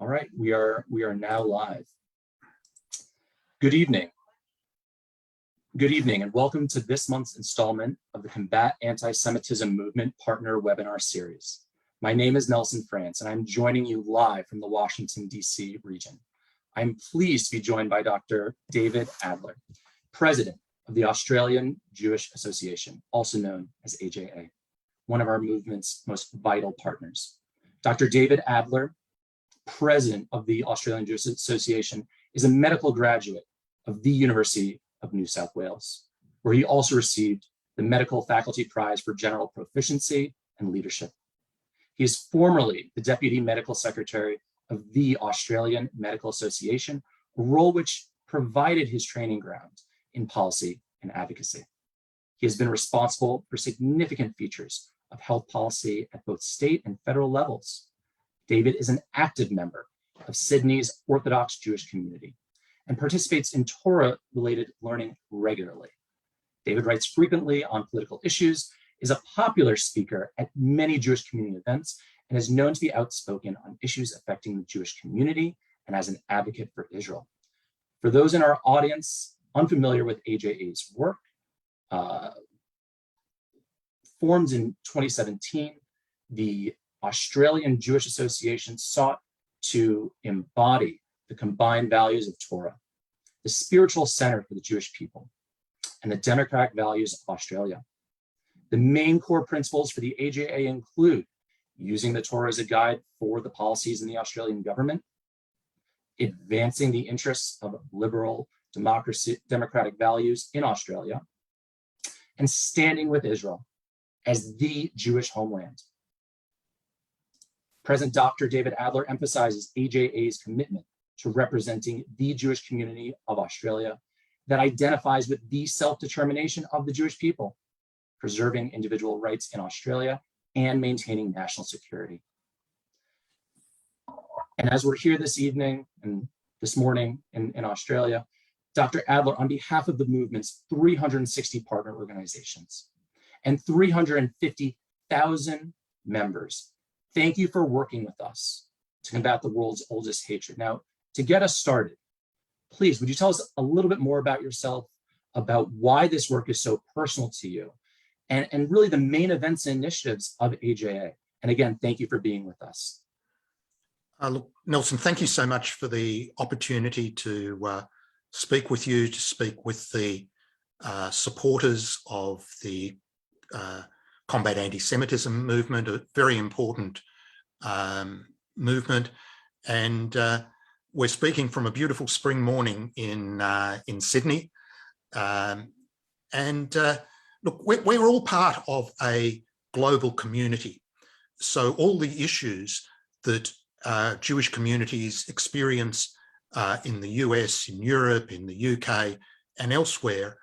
All right, we are now live. Good evening. Good evening, and welcome to this month's installment of the Combat Anti-Semitism Movement Partner Webinar Series. My name is Nelson France, and I'm joining you live from the Washington, D.C. region. I'm pleased to be joined by Dr. David Adler, President of the Australian Jewish Association, also known as AJA, one of our movement's most vital partners. Dr. David Adler, President of the Australian Jewish Association, is a medical graduate of the University of New South Wales, where he also received the Medical Faculty Prize for General Proficiency and Leadership. He is formerly the Deputy Medical Secretary of the Australian Medical Association, a role which provided his training ground in policy and advocacy. He has been responsible for significant features of health policy at both state and federal levels. David is an active member of Sydney's Orthodox Jewish community and participates in Torah-related learning regularly. David writes frequently on political issues, is a popular speaker at many Jewish community events, and is known to be outspoken on issues affecting the Jewish community and as an advocate for Israel. For those in our audience unfamiliar with AJA's work, formed in 2017, the Australian Jewish Association sought to embody the combined values of Torah, the spiritual center for the Jewish people, and the democratic values of Australia. The main core principles for the AJA include using the Torah as a guide for the policies in the Australian government, advancing the interests of liberal democratic values in Australia, and standing with Israel as the Jewish homeland. President Dr. David Adler emphasizes AJA's commitment to representing the Jewish community of Australia that identifies with the self-determination of the Jewish people, preserving individual rights in Australia and maintaining national security. And as we're here this evening and this morning in Australia, Dr. Adler, on behalf of the movement's 360 partner organizations and 350,000 members, thank you for working with us to combat the world's oldest hatred. Now, to get us started, please, would you tell us a little bit more about yourself, about why this work is so personal to you, and really the main events and initiatives of AJA? And again, thank you for being with us. Look, Nelson, thank you so much for the opportunity to speak with you, to speak with the supporters of the Combat Anti-Semitism movement, a very important movement. And we're speaking from a beautiful spring morning in Sydney. Look, we're all part of a global community. So all the issues that Jewish communities experience in the US, in Europe, in the UK, and elsewhere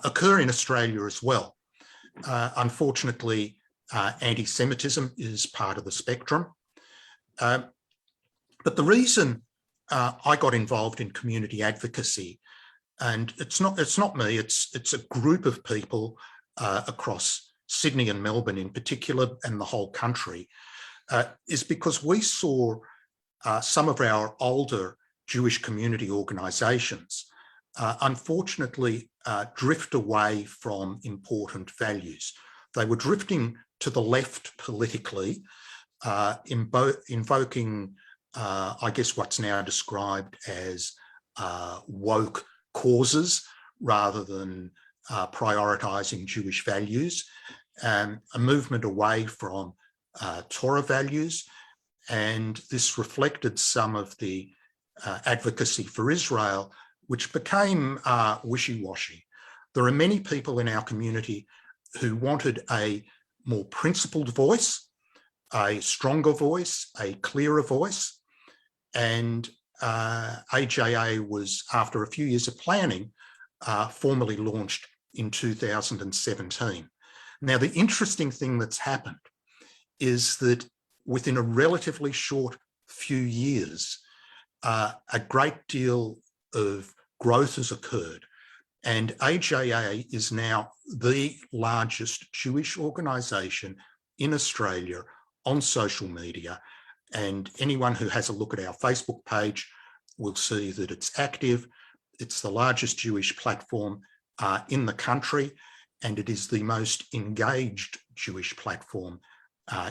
occur in Australia as well. Unfortunately, anti-Semitism is part of the spectrum. But the reason I got involved in community advocacy, and it's not me, it's a group of people across Sydney and Melbourne in particular, and the whole country, is because we saw some of our older Jewish community organisations unfortunately drift away from important values. They were drifting to the left politically, invoking, I guess, what's now described as woke causes rather than prioritising Jewish values, a movement away from Torah values. And this reflected some of the advocacy for Israel, which became wishy-washy. There are many people in our community who wanted a more principled voice, a stronger voice, a clearer voice. And AJA was, after a few years of planning, formally launched in 2017. Now, the interesting thing that's happened is that within a relatively short few years, a great deal of growth has occurred, and AJA is now the largest Jewish organisation in Australia on social media, And anyone who has a look at our Facebook page will see that it's active. It's the largest Jewish platform in the country, and it is the most engaged Jewish platform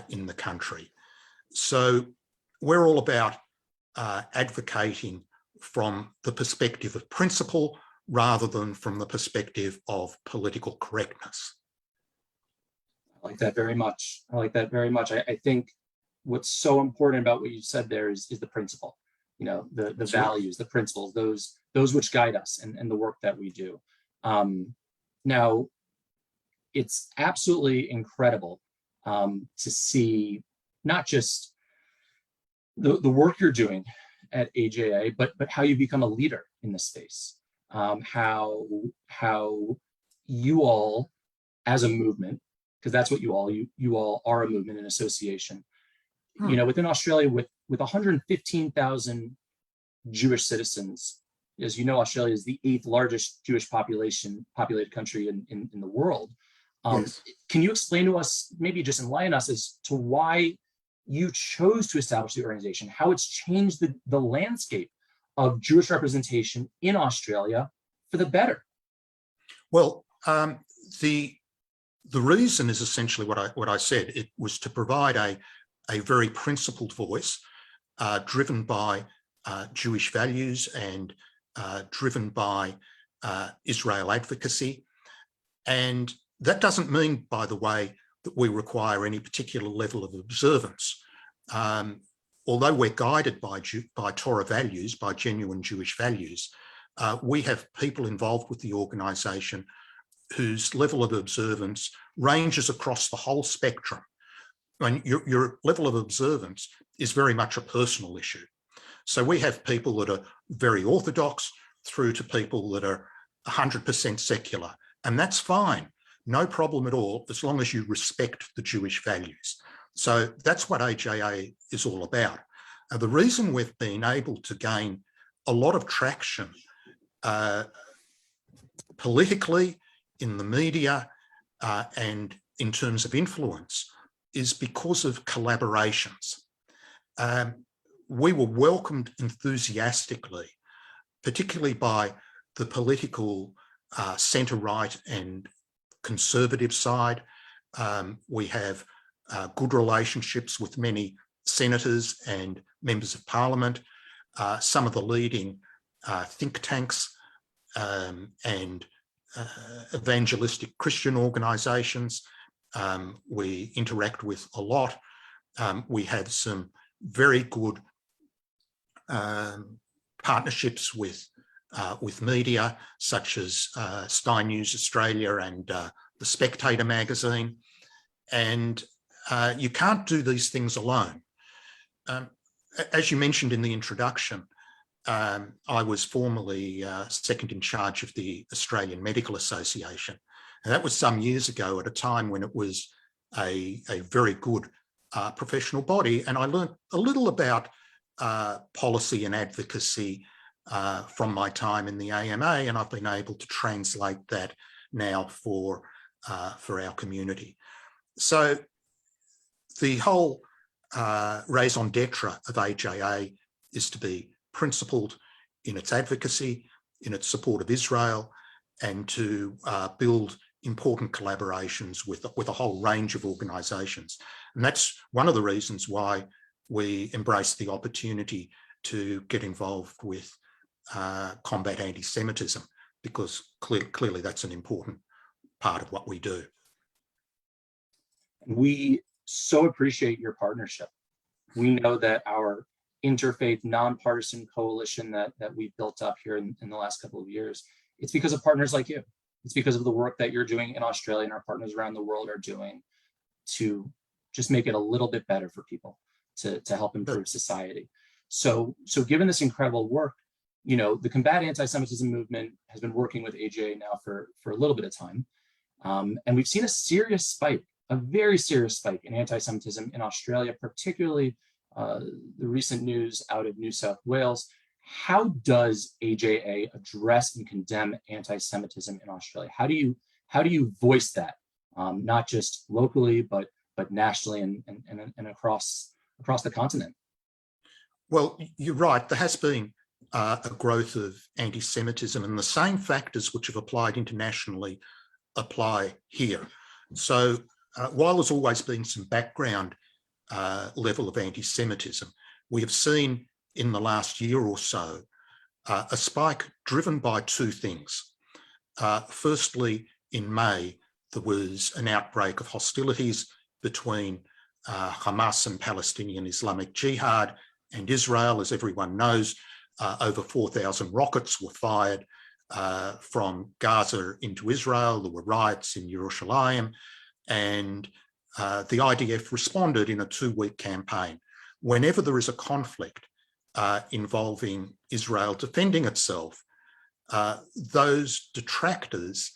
in the country. So we're all about advocating from the perspective of principle rather than from the perspective of political correctness. I like that very much. I like that very much. I think what's so important about what you said there is the principle, you know, the values, the principles, those which guide us and the work that we do. Now, it's absolutely incredible to see not just the work you're doing at AJA, but how you become a leader in this space. How you all, as a movement, because that's what you all are, a movement, an association. You know, within Australia, with 115,000 Jewish citizens, as you know, Australia is the 8th largest Jewish populated country in the world. Yes. Can you explain to us, maybe just enlighten us as to why you chose to establish the organization, how it's changed the landscape of Jewish representation in Australia for the better? Well, the reason is essentially what I said. It was to provide a very principled voice, driven by Jewish values and driven by Israel advocacy. And that doesn't mean, by the way, that we require any particular level of observance. Although we're guided by Torah values, by genuine Jewish values, we have people involved with the organisation whose level of observance ranges across the whole spectrum. And your level of observance is very much a personal issue. So we have people that are very orthodox through to people that are 100% secular, and that's fine. No problem at all, as long as you respect the Jewish values. So that's what AJA is all about. The reason we've been able to gain a lot of traction politically, in the media, and in terms of influence is because of collaborations. We were welcomed enthusiastically, particularly by the political centre-right and conservative side. We have good relationships with many senators and members of parliament, some of the leading think tanks and evangelistic Christian organisations. We interact with a lot. We have some very good partnerships with media, such as Sky News Australia and The Spectator magazine. And you can't do these things alone. As you mentioned in the introduction, I was formerly second in charge of the Australian Medical Association. And that was some years ago, at a time when it was a very good professional body. And I learned a little about policy and advocacy from my time in the AMA, and I've been able to translate that now for our community. So the whole raison d'etre of AJA is to be principled in its advocacy, in its support of Israel, and to build important collaborations with a whole range of organisations. And that's one of the reasons why we embrace the opportunity to get involved with combat anti-Semitism, because clearly that's an important part of what we do. We so appreciate your partnership. We know that our interfaith, nonpartisan coalition that we've built up here in the last couple of years, it's because of partners like you. It's because of the work that you're doing in Australia and our partners around the world are doing to just make it a little bit better for people, to help improve society. So given this incredible work, you know, the Combat Anti-Semitism movement has been working with AJA now for a little bit of time. And we've seen a serious spike, a very serious spike in anti-Semitism in Australia, particularly the recent news out of New South Wales. How does AJA address and condemn anti-Semitism in Australia? How do you voice that, not just locally, but nationally and across the continent? Well, you're right. There has been a growth of anti-Semitism, and the same factors which have applied internationally apply here. So while there's always been some background level of anti-Semitism, we have seen in the last year or so a spike driven by two things. Firstly, in May, there was an outbreak of hostilities between Hamas and Palestinian Islamic Jihad and Israel. As everyone knows, over 4,000 rockets were fired from Gaza into Israel. There were riots in Jerusalem, and the IDF responded in a 2-week campaign. Whenever there is a conflict involving Israel defending itself, those detractors,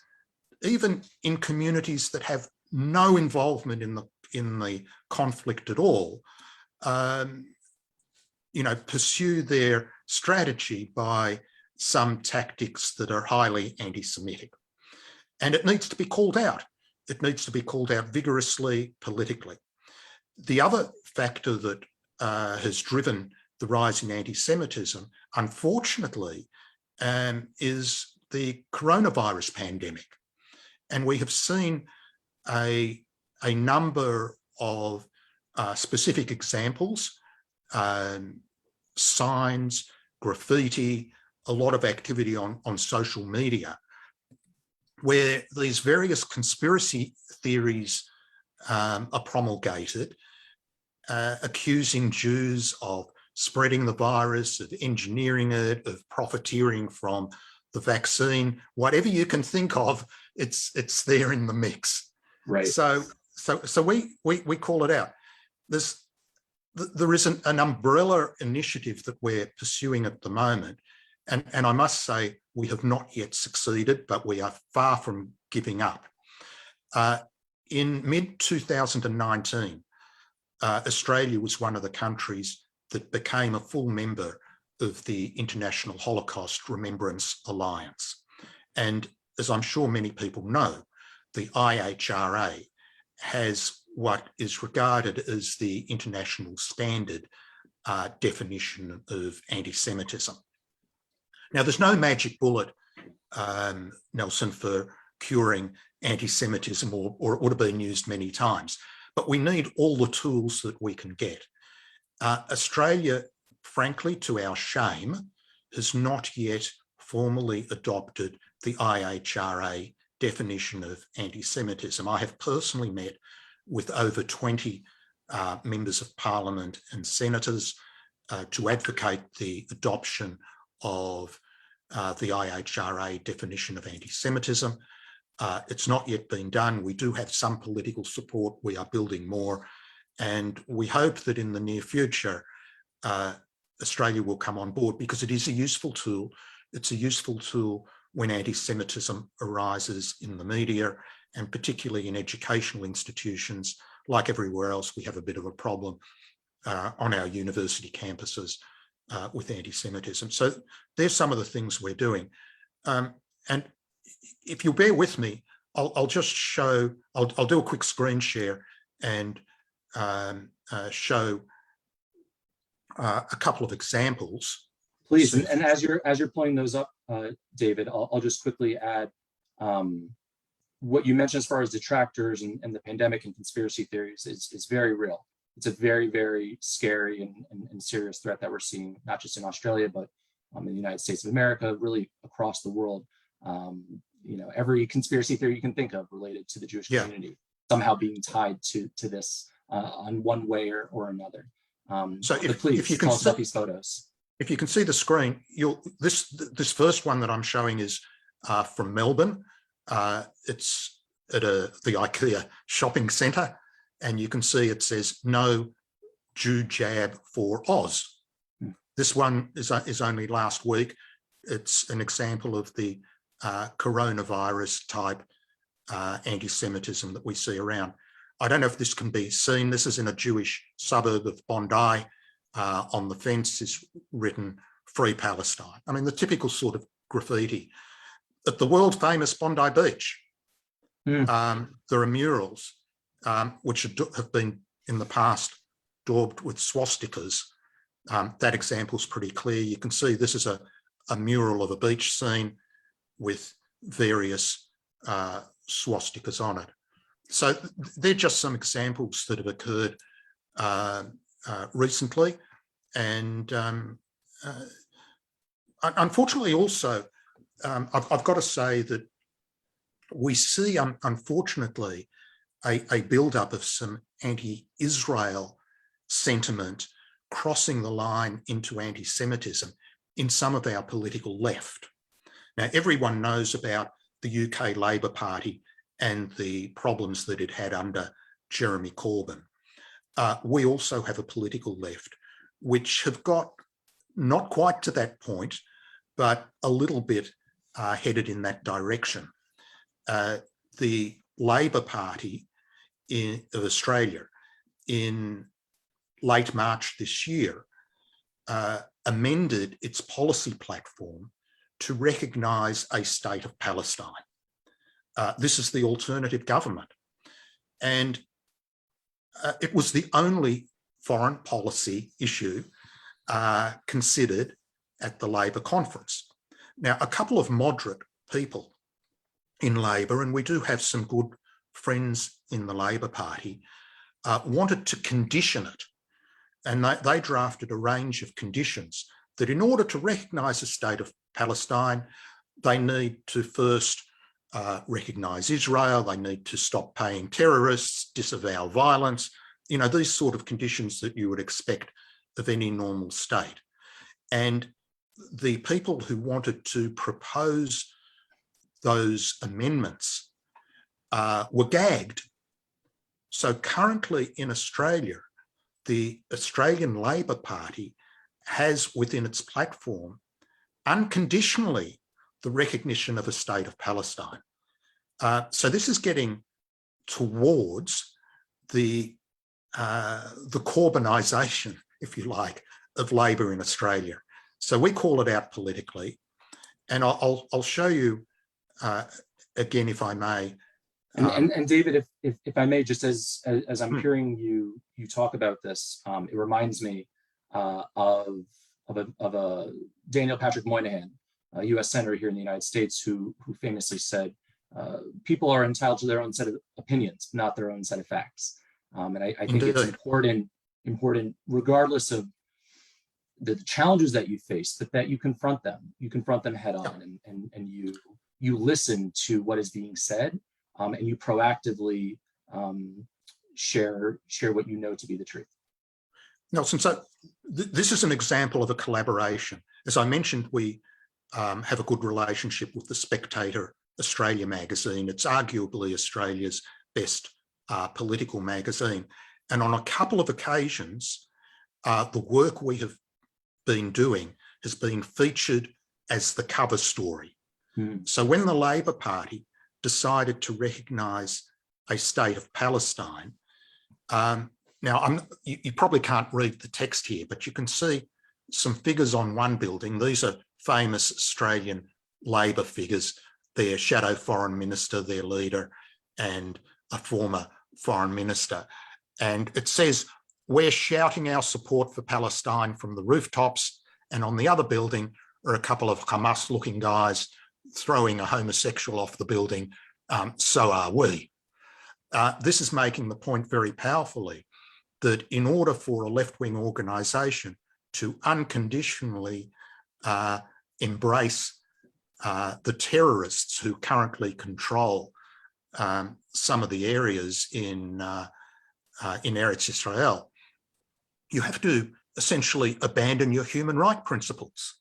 even in communities that have no involvement in the conflict at all, pursue their strategy by some tactics that are highly anti-Semitic. And it needs to be called out. It needs to be called out vigorously, politically. The other factor that has driven the rise in anti-Semitism, unfortunately, is the coronavirus pandemic. And we have seen a number of specific examples, signs, graffiti, a lot of activity on social media, where these various conspiracy theories are promulgated, accusing Jews of spreading the virus, of engineering it, of profiteering from the vaccine. Whatever you can think of, it's there in the mix. Right. So we call it out. There is an umbrella initiative that we're pursuing at the moment. And I must say, we have not yet succeeded, but we are far from giving up. In mid-2019, Australia was one of the countries that became a full member of the International Holocaust Remembrance Alliance. And as I'm sure many people know, the IHRA has what is regarded as the international standard definition of anti-Semitism. Now, there's no magic bullet, Nelson, for curing anti-Semitism, or it would have been used many times, but we need all the tools that we can get. Australia, frankly, to our shame, has not yet formally adopted the IHRA definition of anti-Semitism. I have personally met with over 20 members of parliament and senators to advocate the adoption of the IHRA definition of anti-Semitism. It's not yet been done. We do have some political support. We are building more. And we hope that in the near future, Australia will come on board, because it is a useful tool. It's a useful tool when anti-Semitism arises in the media, and particularly in educational institutions. Like everywhere else, we have a bit of a problem on our university campuses with anti-Semitism. So there's some of the things we're doing. And if you'll bear with me, I'll just show, I'll do a quick screen share and show a couple of examples. Please, and as you're pulling those up, David, I'll just quickly add what you mentioned as far as detractors and the pandemic and conspiracy theories is very real. It's a very, very scary and serious threat that we're seeing, not just in Australia, but in the United States of America, really across the world. Every conspiracy theory you can think of related to the Jewish community somehow being tied to this on one way or another. So please if you can tell us about these photos. If you can see the screen, this first one that I'm showing is from Melbourne. It's at the IKEA shopping centre, and you can see it says "No Jew Jab for Oz." This one is only last week. It's an example of the coronavirus type anti-Semitism that we see around. I don't know if this can be seen. This is in a Jewish suburb of Bondi. On the fence is written "Free Palestine." I mean, the typical sort of graffiti. At the world famous Bondi Beach, there are murals which have been in the past daubed with swastikas, That example is pretty clear. You can see this is a mural of a beach scene with various swastikas on it. So they're just some examples that have occurred recently. And unfortunately also, I've got to say that we see, unfortunately, a build-up of some anti-Israel sentiment crossing the line into anti-Semitism in some of our political left. Now, everyone knows about the UK Labor Party and the problems that it had under Jeremy Corbyn. We also have a political left which have got not quite to that point, but a little bit headed in that direction. The Labor Party of Australia in late March this year amended its policy platform to recognise a state of Palestine. This is the alternative government. And it was the only foreign policy issue considered at the Labor conference. Now, a couple of moderate people in Labor, and we do have some good friends in the Labor Party, wanted to condition it. And they drafted a range of conditions that in order to recognise a state of Palestine, they need to first recognise Israel, they need to stop paying terrorists, disavow violence, you know, these sort of conditions that you would expect of any normal state. And the people who wanted to propose those amendments were gagged. So currently in Australia, the Australian Labor Party has within its platform unconditionally the recognition of a state of Palestine. So this is getting towards the Corbynisation, if you like, of Labor in Australia. So we call it out politically, and I'll show you again, if I may. And David, if I may, just as I'm hearing you talk about this, it reminds me of a Daniel Patrick Moynihan, a U.S. senator here in the United States, who famously said, "People are entitled to their own set of opinions, not their own set of facts." And I think it's important, regardless of the challenges that you face, that you confront them. You confront them head on, and you listen to what is being said, and you proactively share what you know to be the truth. Nelson, so this is an example of a collaboration. As I mentioned, we have a good relationship with the Spectator Australia magazine. It's arguably Australia's best political magazine. And on a couple of occasions, the work we have been doing has been featured as the cover story. So when the Labor Party decided to recognise a state of Palestine, now you probably can't read the text here, but you can see some figures on one building. These are famous Australian Labor figures. Their shadow foreign minister, their leader, and a former foreign minister. And it says, "We're shouting our support for Palestine from the rooftops." And on the other building are a couple of Hamas-looking guys throwing a homosexual off the building. So are we. This is making the point very powerfully that in order for a left-wing organisation to unconditionally embrace the terrorists who currently control some of the areas in Eretz Israel, you have to essentially abandon your human rights principles.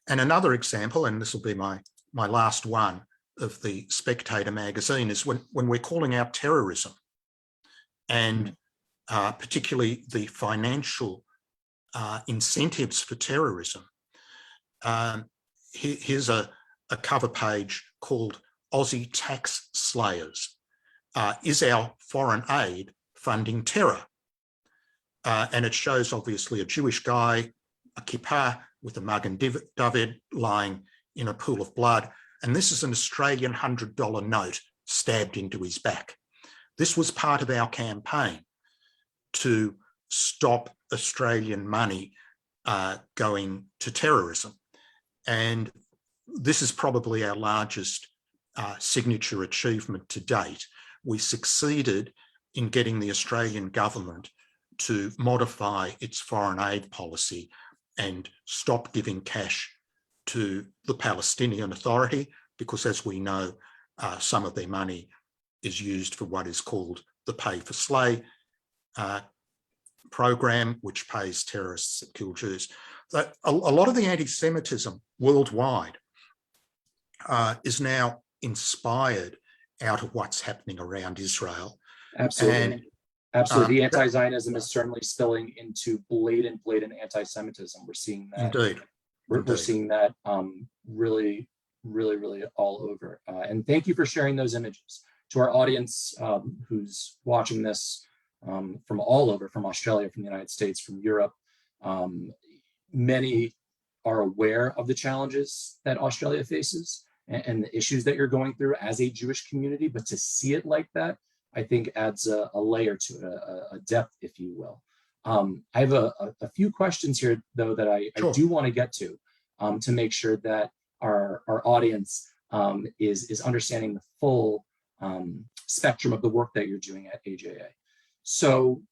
And another example, and this will be my last one, of the Spectator magazine, is when we're calling out terrorism, and particularly the financial incentives for terrorism. Here's a cover page called Aussie Tax Slayers. Is our foreign aid funding terror? And it shows obviously a Jewish guy, a kippah with a Magen David lying in a pool of blood. And this is an Australian $100 note stabbed into his back. This was part of our campaign to stop Australian money going to terrorism. And this is probably our largest signature achievement to date. We succeeded in getting the Australian government to modify its foreign aid policy and stop giving cash to the Palestinian Authority, because as we know, some of their money is used for what is called the Pay for Slay program, which pays terrorists that kill Jews. A lot of the anti-Semitism worldwide is now inspired out of what's happening around Israel. Absolutely. And, absolutely. The anti-Zionism is certainly spilling into blatant anti-Semitism. We're seeing that. Indeed. We're seeing that really all over. And thank you for sharing those images. To our audience who's watching this from all over, from Australia, from the United States, from Europe, many are aware of the challenges that Australia faces and the issues that you're going through as a Jewish community, but to see it like that, I think adds a layer to it, a depth, if you will. I have a few questions here, though, that I do want to get to make sure that our audience is understanding the full spectrum of the work that you're doing at AJA. So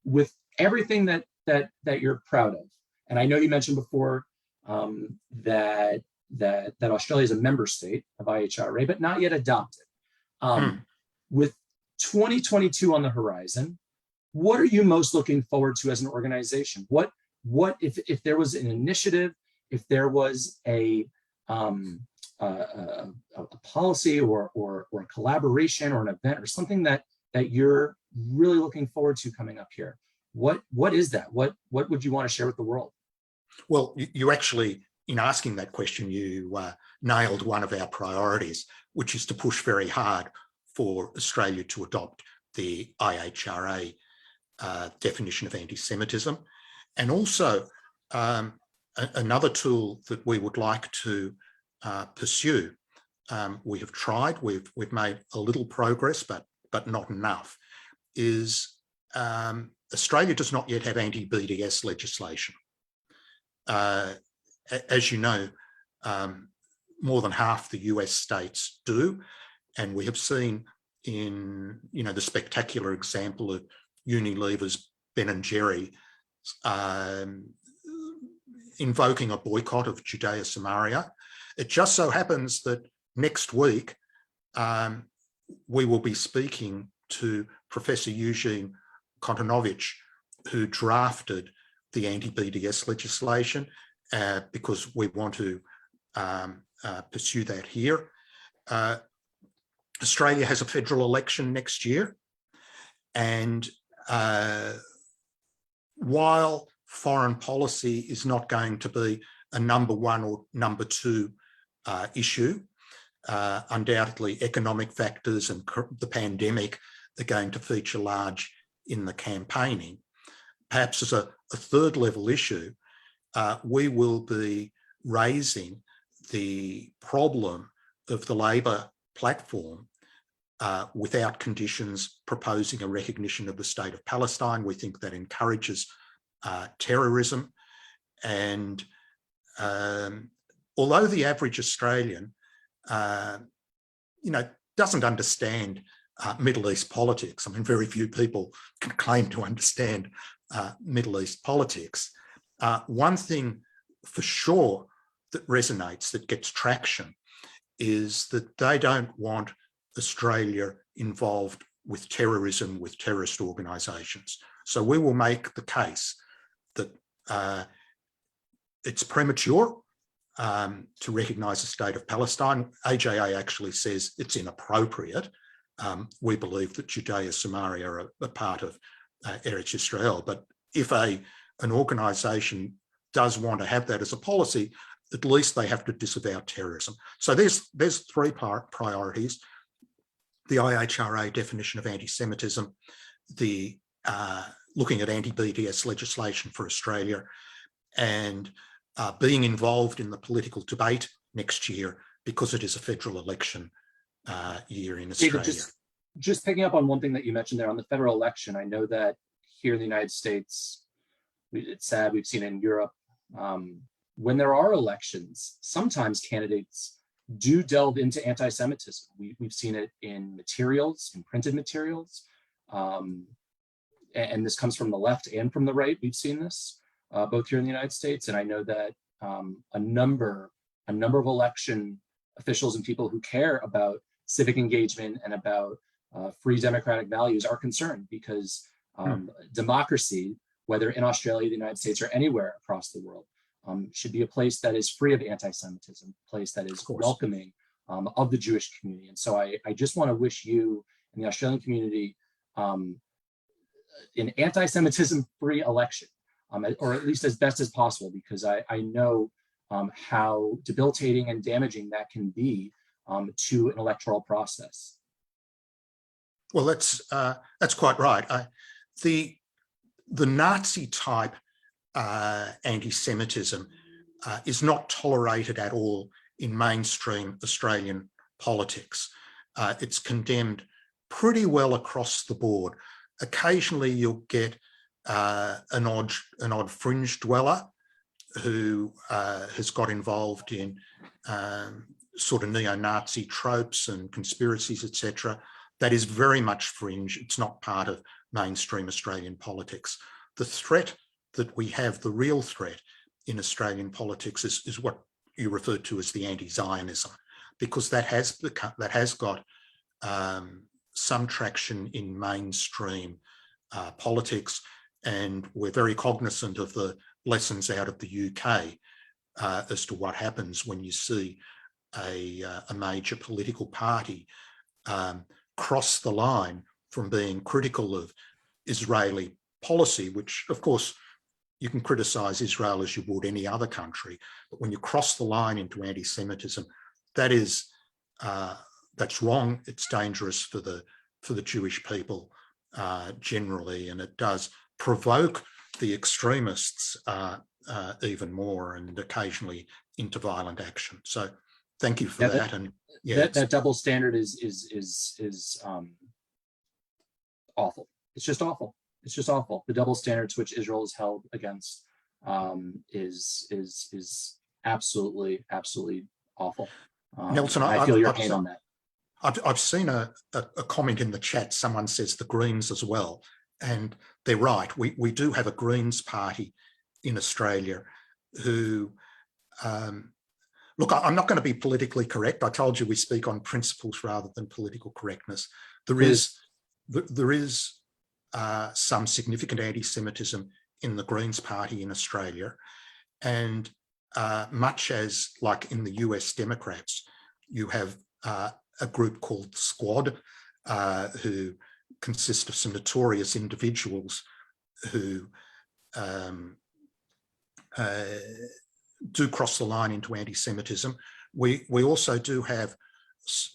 with everything that you're proud of, and I know you mentioned before that Australia is a member state of IHRA, but not yet adopted. With 2022 on the horizon, what are you most looking forward to as an organization? What if there was an initiative, if there was a policy or a collaboration or an event or something that you're really looking forward to coming up here? What is that? What would you want to share with the world? Well, you actually, in asking that question, you nailed one of our priorities, which is to push very hard for Australia to adopt the IHRA definition of anti-Semitism. And also another tool that we would like to pursue, we have tried, we've made a little progress, but not enough, is Australia does not yet have anti-Bds legislation. As you know, more than half the US states do, and we have seen in the spectacular example of Unilever's Ben & Jerry invoking a boycott of Judea-Samaria. It just so happens that next week we will be speaking to Professor Eugene Kontonovich, who drafted the anti-BDS legislation, because we want to pursue that here. Australia has a federal election next year, and while foreign policy is not going to be a number one or number two issue, undoubtedly economic factors and the pandemic are going to feature large in the campaigning. Perhaps as a third level issue, we will be raising the problem of the Labor platform without conditions proposing a recognition of the state of Palestine. We think that encourages terrorism. And although the average Australian, doesn't understand Middle East politics, I mean, very few people can claim to understand Middle East politics. One thing for sure that resonates, that gets traction, is that they don't want Australia involved with terrorism, with terrorist organisations. So we will make the case that it's premature to recognise the state of Palestine. AJA actually says it's inappropriate. We believe that Judea-Samaria are a part of Eretz Israel, but if an organisation does want to have that as a policy, at least they have to disavow terrorism. So there's three priorities: the IHRA definition of anti-Semitism, the looking at anti-BDS legislation for Australia, and being involved in the political debate next year, because it is a federal election year in Australia. David, just picking up on one thing that you mentioned there on the federal election, I know that here in the United States, it's sad, we've seen it in Europe, when there are elections, sometimes candidates do delve into anti-Semitism. We've seen it in materials, in printed materials, and this comes from the left and from the right. We've seen this both here in the United States, and I know that a number of election officials and people who care about civic engagement and about free democratic values are concerned because democracy, whether in Australia, the United States, or anywhere across the world, should be a place that is free of anti-Semitism, a place that is welcoming of the Jewish community. And so I just want to wish you and the Australian community an anti-Semitism-free election, or at least as best as possible, because I know how debilitating and damaging that can be to an electoral process. Well, that's quite right. The Nazi type anti-Semitism is not tolerated at all in mainstream Australian politics. It's condemned pretty well across the board. Occasionally you'll get an odd fringe dweller who has got involved in sort of neo-Nazi tropes and conspiracies, etc. That is very much fringe. It's not part of mainstream Australian politics. The threat that we have, the real threat in Australian politics, is what you referred to as the anti-Zionism, because that has got some traction in mainstream politics, and we're very cognizant of the lessons out of the UK as to what happens when you see a major political party cross the line from being critical of Israeli policy, which of course you can criticise Israel as you would any other country, but when you cross the line into anti-Semitism, that's wrong. It's dangerous for the Jewish people generally, and it does provoke the extremists even more, and occasionally into violent action. So thank you for that. And yeah, that double standard is awful. It's just awful. It's just awful. The double standards which Israel is held against is absolutely awful. Nelson, I feel your pain on that. I've seen a comment in the chat. Someone says the Greens as well, and they're right. We do have a Greens party in Australia who, look, I'm not going to be politically correct. I told you we speak on principles rather than political correctness. There is some significant anti-Semitism in the Greens party in Australia, and much as like in the US Democrats, you have a group called Squad, who consist of some notorious individuals who do cross the line into anti-Semitism. We also do have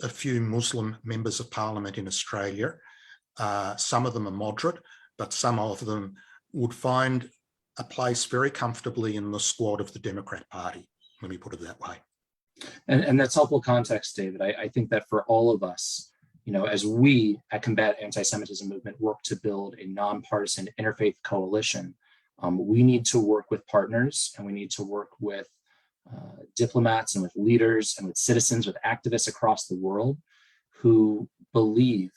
a few Muslim members of parliament in Australia. Some of them are moderate, but some of them would find a place very comfortably in the squad of the Democrat Party, let me put it that way. And that's helpful context, David. I think that for all of us, as we at Combat Anti-Semitism Movement work to build a nonpartisan interfaith coalition, we need to work with partners, and we need to work with diplomats and with leaders and with citizens, with activists across the world who believe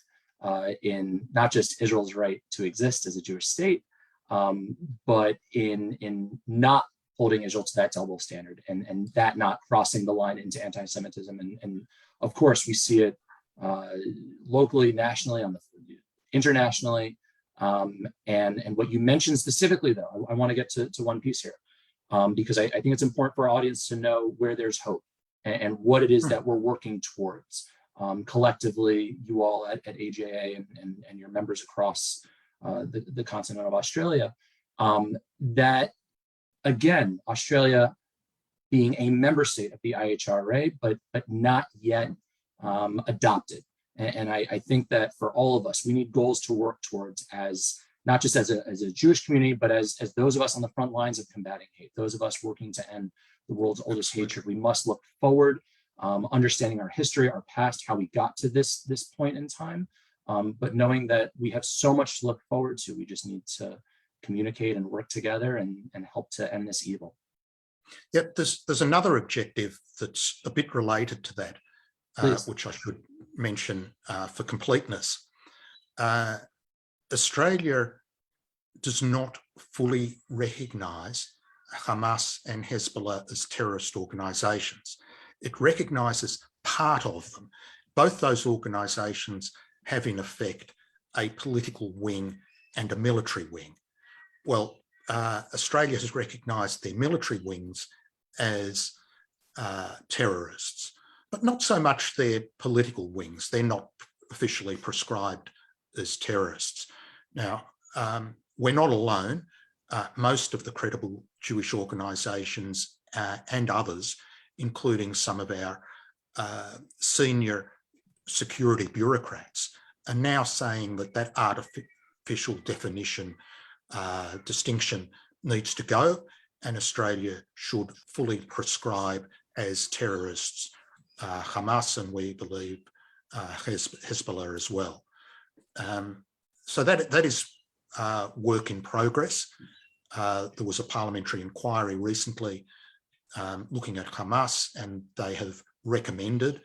in not just Israel's right to exist as a Jewish state, but in not holding Israel to that double standard, and that not crossing the line into anti-Semitism. And of course, we see it locally, nationally, internationally. And what you mentioned specifically, though, I want to get to one piece here, because I think it's important for our audience to know where there's hope and what it is that we're working towards. Collectively, you all at AJA and your members across the continent of Australia, that again, Australia being a member state of the IHRA, but not yet adopted. And I think that for all of us, we need goals to work towards, as not just as a Jewish community, but as those of us on the front lines of combating hate, those of us working to end the world's oldest hatred. We must look forward, understanding our history, our past, how we got to this point in time, but knowing that we have so much to look forward to, we just need to communicate and work together and help to end this evil. Yep, there's another objective that's a bit related to that, which I should mention for completeness. Australia does not fully recognise Hamas and Hezbollah as terrorist organisations. It recognises part of them. Both those organisations have in effect a political wing and a military wing. Well, Australia has recognised their military wings as terrorists, but not so much their political wings. They're not officially prescribed as terrorists. Now, we're not alone. Most of the credible Jewish organisations and others, including some of our senior security bureaucrats, are now saying that that artificial definition distinction needs to go, and Australia should fully prescribe as terrorists Hamas, and we believe Hezbollah as well. So that is work in progress. There was a parliamentary inquiry recently looking at Hamas, and they have recommended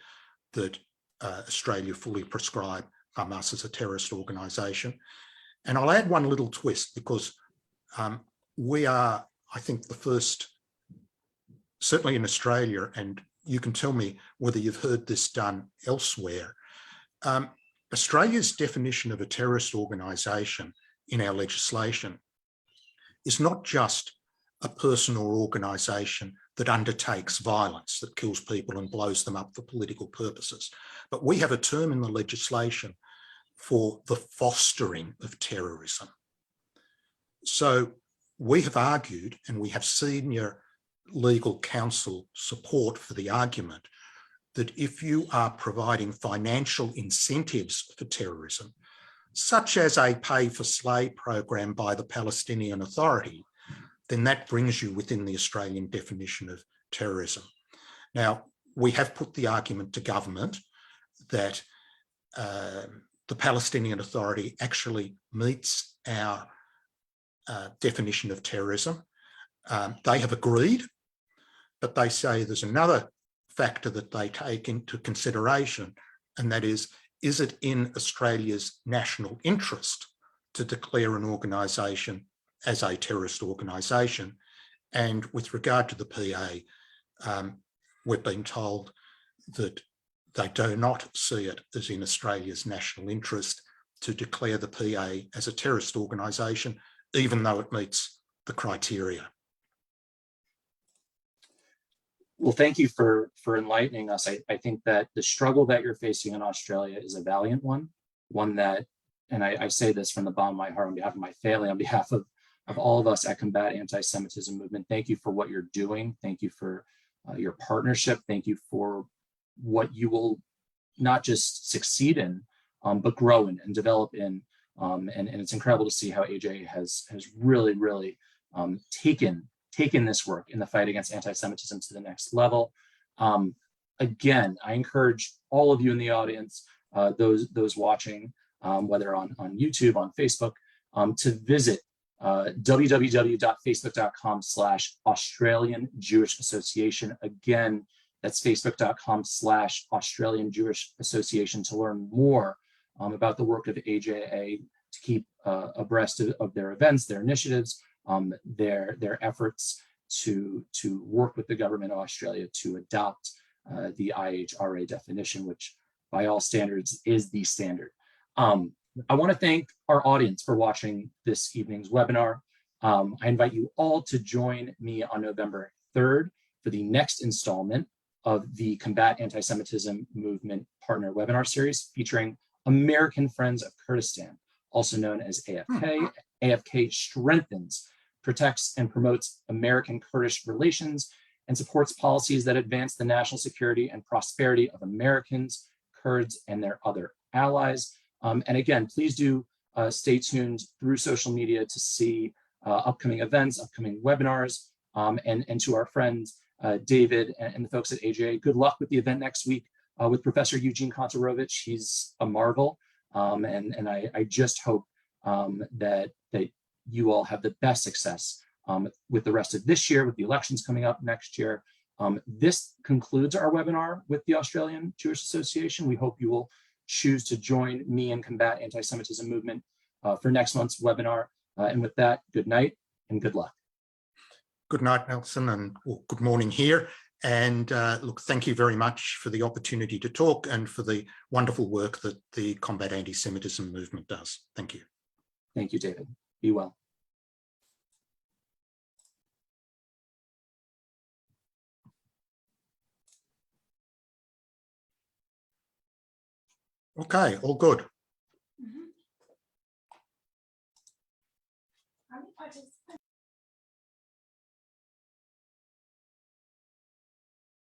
that Australia fully prescribe Hamas as a terrorist organisation. And I'll add one little twist, because we are, I think, the first, certainly in Australia, and you can tell me whether you've heard this done elsewhere. Australia's definition of a terrorist organisation in our legislation is not just a person or organisation that undertakes violence, that kills people and blows them up for political purposes, but we have a term in the legislation for the fostering of terrorism. So we have argued, and we have senior legal counsel support for the argument, that if you are providing financial incentives for terrorism, such as a pay-for-slay program by the Palestinian Authority, then that brings you within the Australian definition of terrorism. Now, we have put the argument to government that the Palestinian Authority actually meets our definition of terrorism. They have agreed, but they say there's another factor that they take into consideration, and that is it in Australia's national interest to declare an organisation as a terrorist organisation? And with regard to the PA, we've been told that they do not see it as in Australia's national interest to declare the PA as a terrorist organisation, even though it meets the criteria. Well, thank you for enlightening us. I think that the struggle that you're facing in Australia is a valiant one that, and I say this from the bottom of my heart on behalf of my family, on behalf of all of us at Combat Anti-Semitism Movement. Thank you for what you're doing. Thank you for your partnership. Thank you for what you will not just succeed in, but grow in and develop in. And it's incredible to see how AJ has really taken this work in the fight against anti-Semitism to the next level. Again, I encourage all of you in the audience, those watching, whether on YouTube, on Facebook, to visit www.facebook.com/Australian Jewish Association. Again, that's facebook.com/Australian Jewish Association to learn more about the work of AJA, to keep abreast of their events, their initiatives, their efforts to work with the government of Australia to adopt the IHRA definition, which by all standards is the standard. I want to thank our audience for watching this evening's webinar. I invite you all to join me on November 3rd for the next installment of the Combat Anti-Semitism Movement Partner Webinar Series featuring American Friends of Kurdistan, also known as AFK. AFK strengthens, protects, and promotes American-Kurdish relations and supports policies that advance the national security and prosperity of Americans, Kurds, and their other allies. And again, please do stay tuned through social media to see upcoming events, upcoming webinars, and to our friends, David and the folks at AJA, good luck with the event next week with Professor Eugene Kontorovich. He's a marvel. And I just hope that you all have the best success with the rest of this year, with the elections coming up next year. This concludes our webinar with the Australian Jewish Association. We hope you will choose to join me in Combat Anti-Semitism Movement for next month's webinar. And with that, good night and good luck. Good night, Nelson, and good morning here. And look, thank you very much for the opportunity to talk and for the wonderful work that the Combat Anti-Semitism Movement does. Thank you. Thank you, David. Be well. Okay, all good.